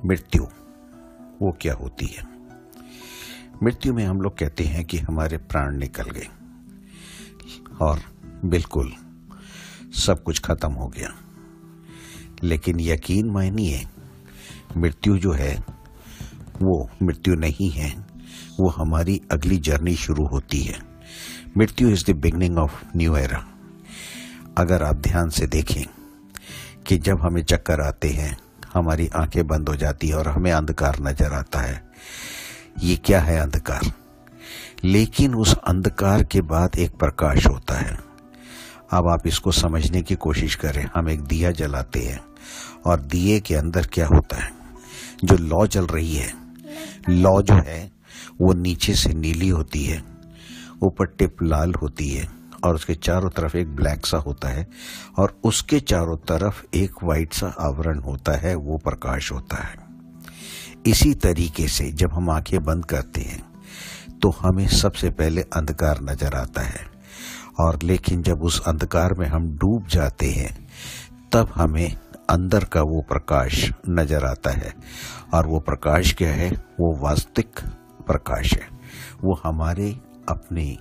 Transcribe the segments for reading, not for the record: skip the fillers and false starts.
मृत्यु वो क्या होती है? मृत्यु में हम लोग कहते हैं कि हमारे प्राण निकल गए और बिल्कुल सब कुछ खत्म हो गया। लेकिन यकीन मानिए, मृत्यु जो है वो मृत्यु नहीं है, वो हमारी अगली जर्नी शुरू होती है। मृत्यु is the beginning of new era. अगर आप ध्यान से देखें कि जब हमें चक्कर आते हैं, हमारी आंखें बंद हो जाती है और हमें अंधकार नजर आता है। ये क्या है? अंधकार। लेकिन उस अंधकार के बाद एक प्रकाश होता है। अब आप इसको समझने की कोशिश करें। हम एक दिया जलाते हैं और दिए के अंदर क्या होता है? जो लौ जल रही है, लौ जो है वो नीचे से नीली होती है, ऊपर टिप लाल होती है और उसके चारों तरफ एक ब्लैक सा होता है और उसके चारों तरफ एक वाइट सा आवरण होता है, वो प्रकाश होता है। इसी तरीके से जब हम आंखें बंद करते हैं तो हमें सबसे पहले अंधकार नजर आता है, और लेकिन जब उस अंधकार में हम डूब जाते हैं तब हमें अंदर का वो प्रकाश नजर आता है। और वो प्रकाश क्या है? वो वास्तविक प्रकाश है। वो हमारे अपने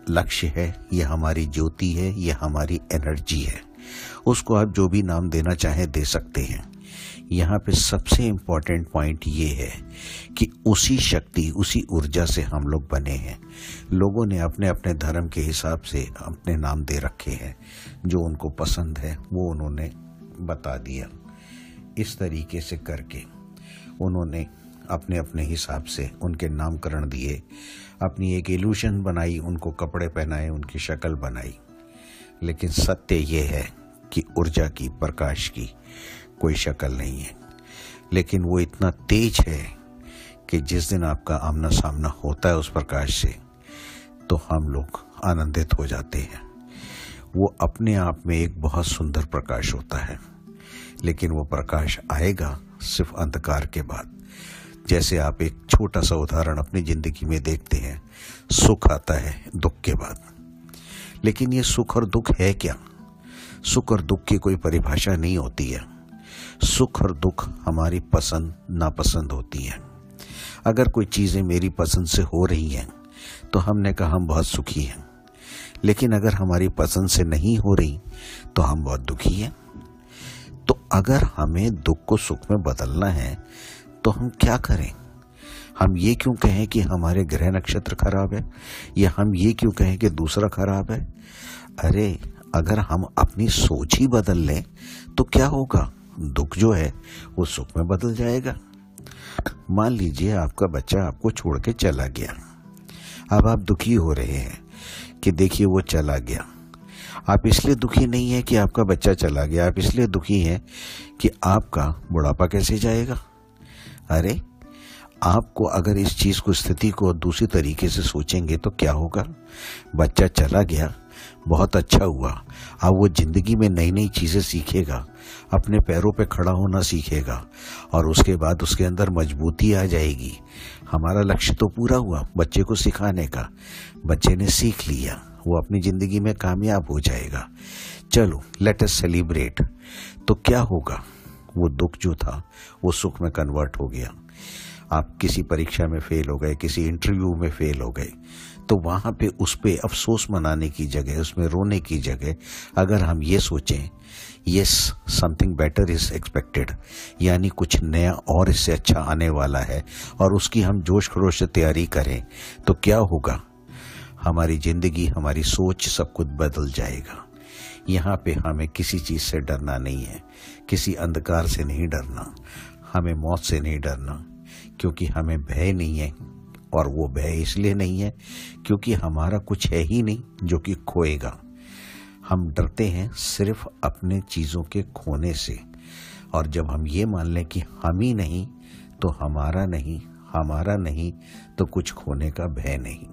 लक्ष्य है, ये हमारी ज्योति है, ये हमारी एनर्जी है। उसको आप जो भी नाम देना चाहें दे सकते हैं। यहाँ पे सबसे इम्पोर्टेंट पॉइंट ये है कि उसी शक्ति, उसी ऊर्जा से हम लोग बने हैं। लोगों ने अपने अपने धर्म के हिसाब से अपने नाम दे रखे हैं, जो उनको पसंद है वो उन्होंने बता दिया। इस तरीके से करके उन्होंने अपने अपने हिसाब से उनके नामकरण दिए, अपनी एक इल्यूशन बनाई, उनको कपड़े पहनाए, उनकी शक्ल बनाई। लेकिन सत्य ये है कि ऊर्जा की, प्रकाश की कोई शक्ल नहीं है। लेकिन वो इतना तेज है कि जिस दिन आपका आमना सामना होता है उस प्रकाश से, तो हम लोग आनंदित हो जाते हैं। वो अपने आप में एक बहुत सुंदर प्रकाश होता है, लेकिन वो प्रकाश आएगा सिर्फ अंधकार के बाद। जैसे आप एक छोटा सा उदाहरण अपनी जिंदगी में देखते हैं, सुख आता है दुख के बाद। लेकिन ये सुख और दुख है क्या? सुख और दुख की कोई परिभाषा नहीं होती है। सुख और दुख हमारी पसंद नापसंद होती है। अगर कोई चीजें मेरी पसंद से हो रही हैं तो हमने कहा हम बहुत सुखी हैं, लेकिन अगर हमारी पसंद से नहीं हो रही तो हम बहुत दुखी हैं। तो अगर हमें दुख को सुख में बदलना है तो हम क्या करें? हम ये क्यों कहें कि हमारे ग्रह नक्षत्र खराब है, या हम ये क्यों कहें कि दूसरा खराब है? अरे, अगर हम अपनी सोच ही बदल लें तो क्या होगा? दुख जो है वो सुख में बदल जाएगा। मान लीजिए आपका बच्चा आपको छोड़ के चला गया। अब आप दुखी हो रहे हैं कि देखिए वो चला गया। आप इसलिए दुखी नहीं है कि आपका बच्चा चला गया, आप इसलिए दुखी हैं कि आपका बुढ़ापा कैसे जाएगा। अरे, आपको अगर इस चीज को, स्थिति को दूसरी तरीके से सोचेंगे तो क्या होगा? बच्चा चला गया, बहुत अच्छा हुआ। अब वो जिंदगी में नई नई चीजें सीखेगा, अपने पैरों पे खड़ा होना सीखेगा और उसके बाद उसके अंदर मजबूती आ जाएगी। हमारा लक्ष्य तो पूरा हुआ बच्चे को सिखाने का। बच्चे ने सीख लिया, वो अपनी जिंदगी में कामयाब हो जाएगा। चलो, लेट अस सेलिब्रेट। तो क्या होगा? वो दुख जो था वो सुख में कन्वर्ट हो गया। आप किसी परीक्षा में फेल हो गए, किसी इंटरव्यू में फेल हो गए, तो वहां पे उस पे अफसोस मनाने की जगह, उसमें रोने की जगह, अगर हम ये सोचें yes something better is expected, यानी कुछ नया और इससे अच्छा आने वाला है, और उसकी हम जोश खरोश से तैयारी करें, तो क्या होगा? हमारी जिंदगी, हमारी सोच, सब कुछ बदल जाएगा। यहाँ पे हमें किसी चीज से डरना नहीं है, किसी अंधकार से नहीं डरना, हमें मौत से नहीं डरना, क्योंकि हमें भय नहीं है। और वो भय इसलिए नहीं है क्योंकि हमारा कुछ है ही नहीं जो कि खोएगा। हम डरते हैं सिर्फ अपने चीजों के खोने से। और जब हम ये मान लें कि हम ही नहीं तो हमारा नहीं, हमारा नहीं तो कुछ खोने का भय नहीं।